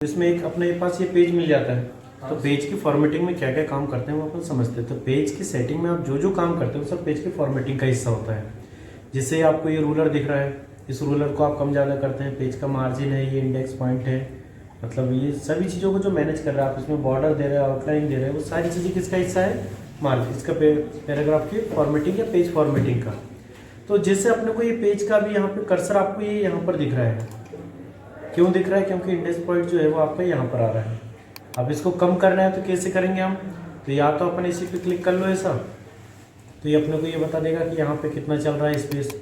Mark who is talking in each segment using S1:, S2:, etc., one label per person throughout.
S1: इसमें एक अपने पास ये पेज मिल जाता है। तो पेज की फॉर्मेटिंग में क्या क्या काम करते हैं वो अपन समझते हैं। तो पेज की सेटिंग में आप जो जो काम करते हैं वो सब पेज की फॉर्मेटिंग का हिस्सा होता है। जैसे आपको ये रूलर दिख रहा है, इस रूलर को आप कम ज़्यादा करते हैं। पेज का मार्जिन है, ये इंडेक्स पॉइंट है, मतलब ये सभी चीज़ों को जो मैनेज कर रहे हैं आप, इसमें बॉर्डर दे रहे हैं, आउटलाइन दे रहे हैं, वो सारी चीज़ें किसका हिस्सा है? मार्जिन, इसका पैराग्राफ की फॉर्मेटिंग या पेज फॉर्मेटिंग का। तो जैसे अपने को ये पेज का भी यहाँ पे कर्सर आपको ये यहाँ पर दिख रहा है, क्यों दिख रहा है? क्योंकि इंडेक्स पॉइंट जो है वो आपका यहाँ पर आ रहा है। अब इसको कम करना है तो कैसे करेंगे हम? तो या तो अपन इसी पे क्लिक कर लो ऐसा, तो ये अपने को ये बता देगा कि यहाँ पे कितना चल रहा है स्पेस,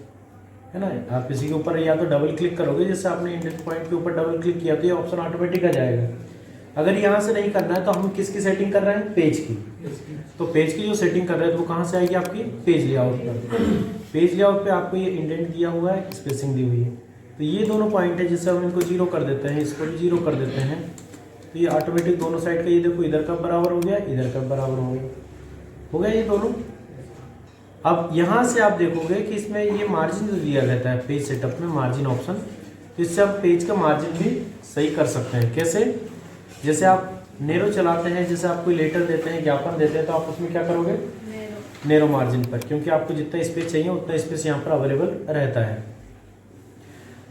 S1: है ना। आप इसी के ऊपर या तो डबल क्लिक करोगे, जैसे आपने इंडेक्स पॉइंट के ऊपर डबल क्लिक किया तो ये ऑप्शन ऑटोमेटिक आ जाएगा। अगर यहाँ से नहीं करना है तो हम किसकी सेटिंग कर रहे हैं? पेज की। तो पेज की जो सेटिंग कर रहे हैं तो वो कहाँ से आएगी? आपकी पेज लेआउट पर। पेज लेआउट पे आपको ये इंडेंट दिया हुआ है, स्पेसिंग दी हुई है। तो ये दोनों पॉइंट है, जिससे हम इनको जीरो कर देते हैं, इसको भी जीरो कर देते हैं, तो ये ऑटोमेटिक दोनों साइड का, ये देखो इधर का बराबर हो गया, इधर का बराबर हो गया ये दोनों। अब यहाँ से आप देखोगे कि इसमें ये मार्जिन जो दिया रहता है पेज सेटअप में, मार्जिन ऑप्शन, तो इससे आप पेज का मार्जिन भी सही कर सकते हैं। कैसे? जैसे आप नेरो चलाते हैं, जैसे आप कोई लेटर देते हैं, ज्ञापन देते हैं, तो आप उसमें क्या करोगे? नेरो मार्जिन पर, क्योंकि आपको जितना स्पेस चाहिए उतना स्पेस यहाँ पर अवेलेबल रहता है।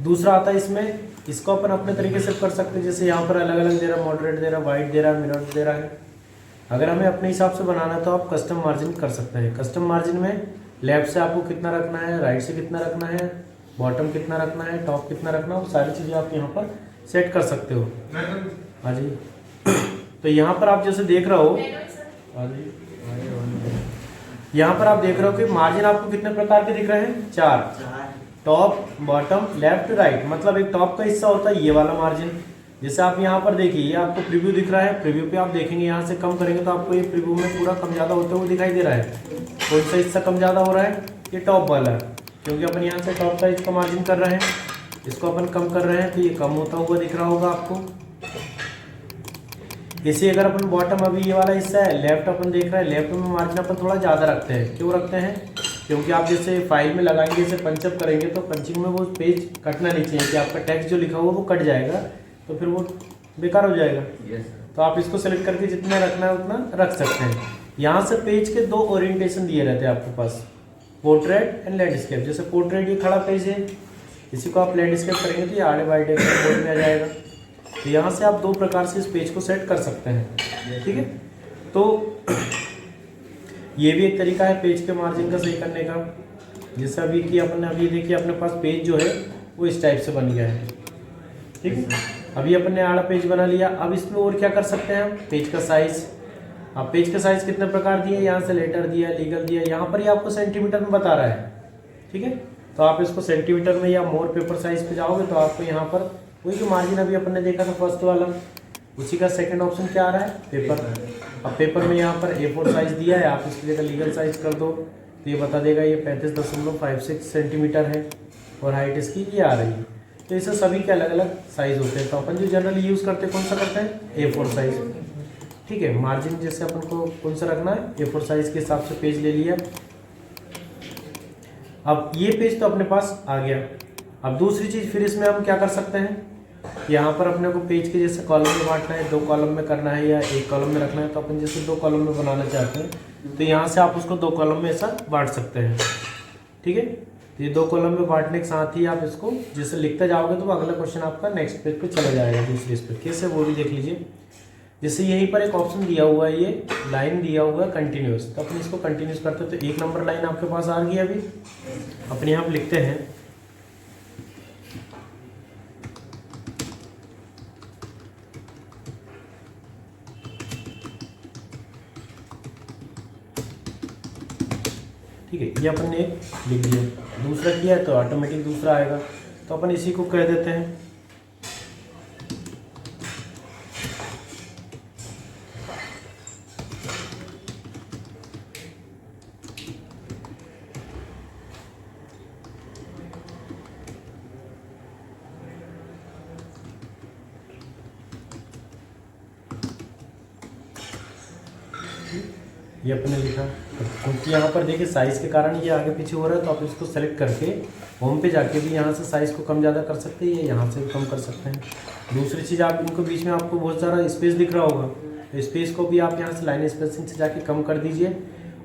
S1: दूसरा आता है इसमें, इसको अपन अपने तरीके से कर सकते हैं। जैसे यहाँ पर अलग अलग दे रहा है, मॉडरेट दे रहा है, वाइट दे रहा है, मिनट दे रहा है। अगर हमें अपने हिसाब से बनाना है तो आप कस्टम मार्जिन कर सकते हैं। कस्टम मार्जिन में लेफ्ट से आपको कितना रखना है, राइट से कितना रखना है, बॉटम कितना रखना है, टॉप कितना रखना है, वो सारी चीज़ें आप यहाँ पर सेट कर सकते हो। हाँ जी। तो यहाँ पर आप जैसे देख रहे हो, हाँ जी, यहाँ पर आप देख रहे हो कि मार्जिन आपको कितने प्रकार के दिख रहे हैं? 4। Top, bottom, left, right. मतलब एक टॉप का हिस्सा होता है ये वाला मार्जिन। जैसे आप यहाँ पर देखिए, ये आपको प्रीव्यू दिख रहा है, प्रीव्यू पे आप देखेंगे, यहाँ से कम करेंगे तो आपको ये प्रीव्यू में पूरा कम ज़्यादा होते हुए दिखाई दे रहा है। कौन सा हिस्सा कम ज़्यादा हो रहा है? ये टॉप वाला, क्योंकि अपन यहाँ से टॉप साइज का मार्जिन कर रहे हैं, इसको अपन कम कर रहे हैं तो ये कम होता हुआ दिख रहा होगा आपको। इसी अगर अपन बॉटम, अभी ये वाला हिस्सा है, लेफ्ट अपन देख रहे हैं, लेफ्ट में मार्जिन अपन थोड़ा ज़्यादा रखते हैं। क्यों रखते हैं? क्योंकि आप जैसे फाइल में लगाएंगे, जैसे पंचअप करेंगे तो पंचिंग में वो पेज कटना नहीं चाहिए कि आपका टेक्स्ट जो लिखा हुआ वो कट जाएगा, तो फिर वो बेकार हो जाएगा। तो आप इसको सेलेक्ट करके जितना रखना है उतना रख सकते हैं। यहाँ से पेज के 2 ओरिएंटेशन दिए रहते हैं आपके पास, पोर्ट्रेट एंड लैंडस्केप। जैसे पोर्ट्रेट ये खड़ा पेज है, इसी को आप लैंडस्केप करेंगे तो ये आड़े बाइडे मोड में आ जाएगा। तो यहाँ से आप 2 प्रकार से इस पेज को सेट कर सकते हैं। ठीक है, तो ये भी एक तरीका है पेज के मार्जिन का सही करने का। जैसे अभी कि अपने अभी देखिए अपने पास पेज जो है वो इस टाइप से बन गया है। ठीक है, अभी अपन ने आड़ा पेज बना लिया। अब इसमें और क्या कर सकते हैं हम? पेज का साइज। अब पेज का साइज कितने प्रकार दिए? यहाँ से लेटर दिया, लीगल दिया, यहाँ पर ही आपको सेंटीमीटर में बता रहा है। ठीक है, तो आप इसको सेंटीमीटर में या मोर पेपर साइज पे जाओगे तो आपको यहाँ पर वही जो मार्जिन अभी अपन ने देखा था फर्स्ट वाला, उसी का सेकंड ऑप्शन क्या आ रहा है? पेपर। अब पेपर में यहाँ पर A4 साइज दिया है, आप इसकी जगह लीगल साइज कर दो तो ये बता देगा ये 35.56 सेंटीमीटर है और हाइट इसकी ये आ रही है। तो इसे सभी के अलग अलग साइज होते हैं। तो अपन जो जनरली यूज़ करते हैं कौन सा करते हैं? A4 size. ठीक है, मार्जिन जैसे अपन को कौन सा रखना है? A4 साइज के हिसाब से पेज ले लिया। अब ये पेज तो अपने पास आ गया। अब दूसरी चीज़ फिर इसमें हम क्या कर सकते हैं? यहाँ पर अपने को पेज के जैसे कॉलम में बांटना है, 2 कॉलम में करना है या 1 कॉलम में रखना है, तो अपन जैसे 2 कॉलम में बनाना चाहते हैं तो यहाँ से आप उसको 2 कॉलम में ऐसा बांट सकते हैं। ठीक है, तो ये 2 कॉलम में बांटने के साथ ही आप इसको जैसे लिखते जाओगे तो अगला क्वेश्चन आपका नेक्स्ट पेज पे चला जाएगा, दूसरे इस पर। कैसे वो भी देख लीजिए। जैसे यहीं पर एक ऑप्शन दिया हुआ है, ये लाइन दिया हुआ है कंटिन्यूस, तो अपन इसको कंटिन्यूस करते हैं तो 1 नंबर लाइन आपके पास आ गई। अभी अपने यहाँ लिखते हैं, ठीक है, ये अपन ने लिख दिया। दूसरा किया है तो ऑटोमेटिक दूसरा आएगा, तो अपन इसी को कह देते हैं। ये अपने लिखा, क्योंकि यहाँ पर देखिए साइज के कारण ये आगे पीछे हो रहा है, तो आप इसको सेलेक्ट करके होम पे जाके भी यहाँ से साइज को कम ज़्यादा कर सकते हैं या यहाँ से भी कम कर सकते हैं। दूसरी चीज़, आप इनको बीच में आपको बहुत सारा स्पेस दिख रहा होगा, तो स्पेस को भी आप यहाँ से लाइन स्पेसिंग से जाके कम कर दीजिए।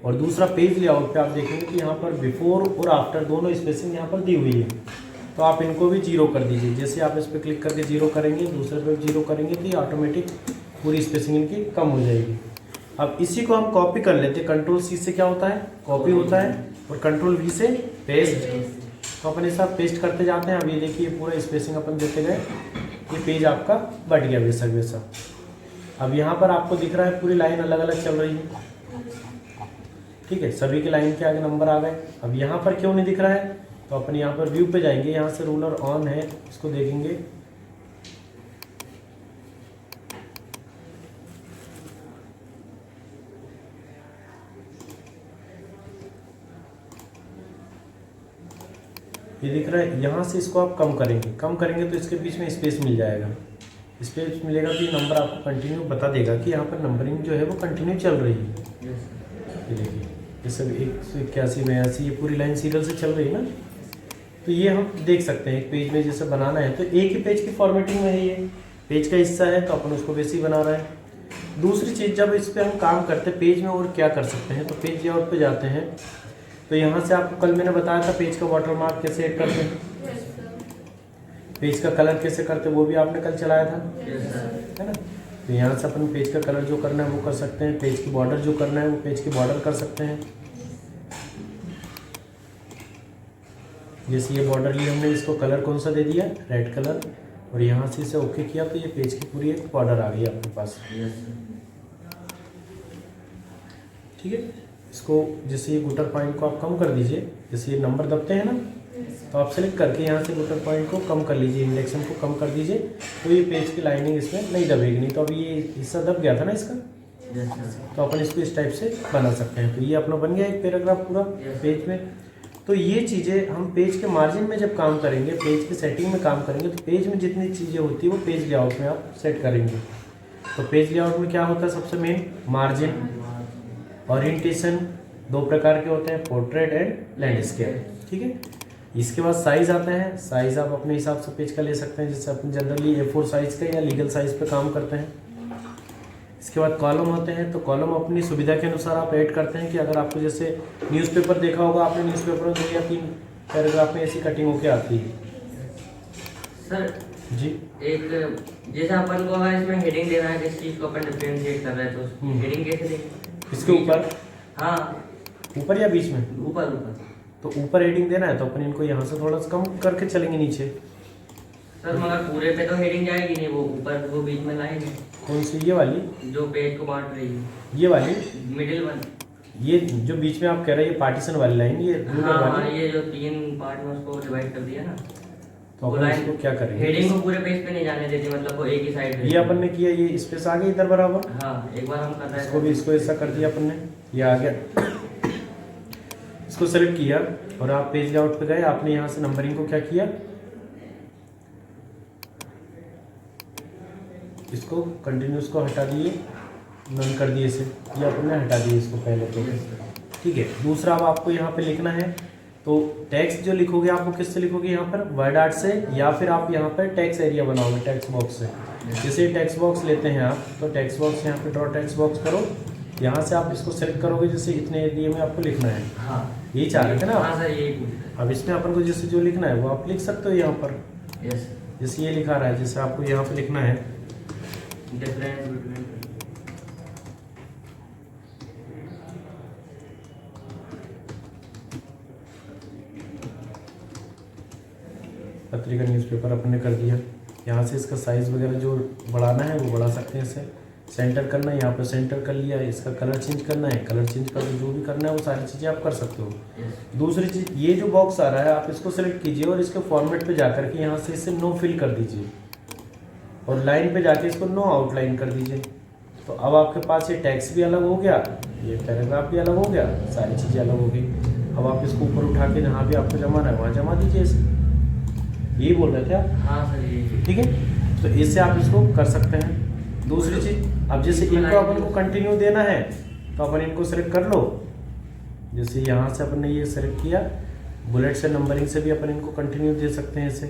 S1: और दूसरा पेज लेआउट पे आप देखेंगे कि यहाँ पर बिफोर और आफ्टर दोनों स्पेसिंग यहाँ पर दी हुई है, तो आप इनको भी 0 कर दीजिए। जैसे आप इस पर क्लिक करके 0 करेंगे, दूसरे पे 0 करेंगे, तो ये ऑटोमेटिक पूरी स्पेसिंग इनकी कम हो जाएगी। अब इसी को हम कॉपी कर लेते हैं। कंट्रोल C से क्या होता है, कॉपी होता है, और कंट्रोल V से पेस्ट। तो अपन ऐसा पेस्ट करते जाते हैं। अब ये देखिए पूरा स्पेसिंग अपन देते गए, ये पेज आपका बढ़ गया वैसा वैसा। अब यहाँ पर आपको दिख रहा है पूरी लाइन अलग अलग चल रही है, ठीक है, सभी के लाइन के आगे नंबर आ गए। अब यहाँ पर क्यों नहीं दिख रहा है, तो अपन यहाँ पर व्यू पे जाएंगे, यहाँ से रूलर ऑन है, इसको देखेंगे। ये दिख रहा है, यहाँ से इसको आप कम करेंगे तो इसके बीच में स्पेस मिल जाएगा। स्पेस मिलेगा तो ये नंबर आपको कंटिन्यू बता देगा कि यहाँ पर नंबरिंग जो है वो कंटिन्यू चल रही है। ये देखिए, ये सब 181, 82, ये पूरी लाइन सीरियल से चल रही है ना। तो ये हम देख सकते हैं एक पेज में जैसे बनाना है तो एक ही पेज की फॉर्मेटिंग में है, ये पेज का हिस्सा है तो अपन उसको वैसे ही बना रहे हैं। दूसरी चीज़, जब इस पर हम काम करते हैं पेज में और क्या कर सकते हैं, तो पेज लेआउट पे जाते हैं। तो यहाँ से आपको कल मैंने बताया था पेज का वाटरमार्क कैसे ऐड करते हैं, पेज का कलर कैसे करते हैं, वो भी आपने कल चलाया था, है ना। तो यहाँ से अपन पेज का कलर जो करना है वो कर सकते हैं, पेज की बॉर्डर जो करना है वो पेज की बॉर्डर कर सकते हैं। जैसे ये बॉर्डर लिए हमने, इसको कलर कौन सा दे दिया, रेड कलर, और यहाँ से इसे ओके किया तो ये पेज की पूरी एक बॉर्डर आ गई आपके पास, ठीक है। इसको जैसे ये गुटर पॉइंट को आप कम कर दीजिए, जैसे ये नंबर दबते हैं ना, तो आप सेलेक्ट करके यहाँ से गुटर पॉइंट को कम कर लीजिए, इंडेक्शन को कम कर दीजिए, तो ये पेज की लाइनिंग इसमें नहीं दबेगी। नहीं तो अभी ये हिस्सा दब गया था ना इसका, तो अपन इसको इस टाइप से बना सकते हैं। तो ये अपना बन गया एक पैराग्राफ पूरा पेज में। तो ये चीज़ें हम पेज के मार्जिन में जब काम करेंगे, पेज की सेटिंग में काम करेंगे, तो पेज में जितनी चीज़ें होती है वो पेज लेआउट में आप सेट करेंगे। तो पेज लेआउट में क्या होता है, सबसे मेन मार्जिन, ओरिएंटेशन, 2 प्रकार के होते हैं, पोर्ट्रेट एंड लैंडस्केप, ठीक है। इसके बाद साइज आता है, साइज आप अपने हिसाब से पेज का ले सकते हैं, जैसे अपन जनरली A4 साइज का या लीगल साइज पे काम करते हैं। इसके बाद कॉलम होते हैं, तो कॉलम अपनी सुविधा के अनुसार आप ऐड करते हैं कि अगर आपको जैसे न्यूज़पेपर देखा होगा आपने, न्यूज़पेपर में 2 या 3 पैराग्राफ में ऐसी कटिंग होके आती है।
S2: सर
S1: जी,
S2: एक जैसे अपन को अगर इसमें हेडिंग देना है, किस चीज़ को अपन डिफरेंशिएट कर रहे हैं, तो हेडिंग कैसे देंगे?
S1: इसके ऊपर,
S2: हाँ
S1: ऊपर या बीच में?
S2: ऊपर ऊपर।
S1: तो ऊपर हेडिंग देना है तो अपन इनको यहाँ से थोड़ा सा कम करके चलेंगे नीचे।
S2: सर मगर पूरे पे तो हेडिंग जाएगी नहीं, वो ऊपर वो बीच में लाएंगे।
S1: कौन सी, ये वाली
S2: जो पेज को बांट रही है,
S1: ये वाली,
S2: मिडिल वन,
S1: ये जो बीच में आप कह रहे हैं ये पार्टीशन वाली लाइन, ये रूलर
S2: हाँ
S1: वाली,
S2: ये जो 3 पार्ट में उसको डिवाइड कर दिया ना,
S1: तो अपन इसको क्या करेंगे,
S2: हेडिंग को पूरे पेज पे नहीं जाने देती, मतलब वो एक ही साइड।
S1: ये अपन ने किया, ये स्पेस आ गई इधर बराबर।
S2: हाँ एक बार हम कर रहे हैं,
S1: इसको भी इसको ऐसा कर दिया अपन ने, ये आ गया। इसको सेलेक्ट किया और आप पेज लेआउट पे गए, आपने यहाँ से नंबरिंग को क्या किया, इसको कंटिन्यूस को हटा दिए, नन कर दिए इसे, ये अपन ने हटा दिए इसको पहले तो, ठीक है। दूसरा अब आपको यहाँ पे लिखना है, तो टेक्स्ट जो लिखोगे आपको किससे लिखोगे, यहाँ पर वर्ड आर्ट से, या फिर आप यहाँ पर टेक्स्ट एरिया बनाओगे टेक्स्ट बॉक्स से। जैसे टेक्स्ट बॉक्स लेते हैं आप, तो टेक्स्ट बॉक्स यहाँ पे ड्रॉ टेक्स्ट बॉक्स करो, यहाँ से आप इसको सेलेक्ट करोगे, जैसे इतने एरिया में आपको लिखना है।
S2: हाँ
S1: यही चाह रहे थे ना?
S2: हाँ सर यही।
S1: अब इसमें अपन को जैसे जो लिखना है वो आप लिख सकते हो यहाँ पर।
S2: यस,
S1: जैसे ये लिखा रहा है, जैसे आपको यहाँ पे लिखना है
S2: डिफरेंस बिटवीन,
S1: पत्रिका न्यूज़पेपर अपन ने कर दिया। यहाँ से इसका साइज़ वगैरह जो बढ़ाना है वो बढ़ा सकते हैं, इसे सेंटर करना है, यहाँ पर सेंटर कर लिया, इसका कलर चेंज करना है, कलर चेंज कर जो भी करना है वो सारी चीज़ें आप कर सकते हो। दूसरी चीज़, ये जो बॉक्स आ रहा है आप इसको सेलेक्ट कीजिए और इसके फॉर्मेट पे जाकर के यहाँ से इसे नो फिल कर दीजिए और लाइन पे जाके इसको नो आउटलाइन कर दीजिए। तो अब आपके पास ये टेक्स्ट भी अलग हो गया, ये पैराग्राफ भी अलग हो गया, सारी चीज़ें अलग हो गई। अब आप इसको ऊपर उठा के जहाँ भी आपको जमाना है वहाँ जमा दीजिए इसे, यही बोल रहे थे आप?
S2: हाँ सर यही,
S1: ठीक है। तो इससे आप इसको कर सकते हैं। दूसरी चीज़, अब जैसे इनको अपन को कंटिन्यू देना है तो अपन इनको सेलेक्ट कर लो, जैसे यहाँ से अपन ने ये सेलेक्ट किया, बुलेट से नंबरिंग से भी अपन इनको कंटिन्यू दे सकते हैं इसे।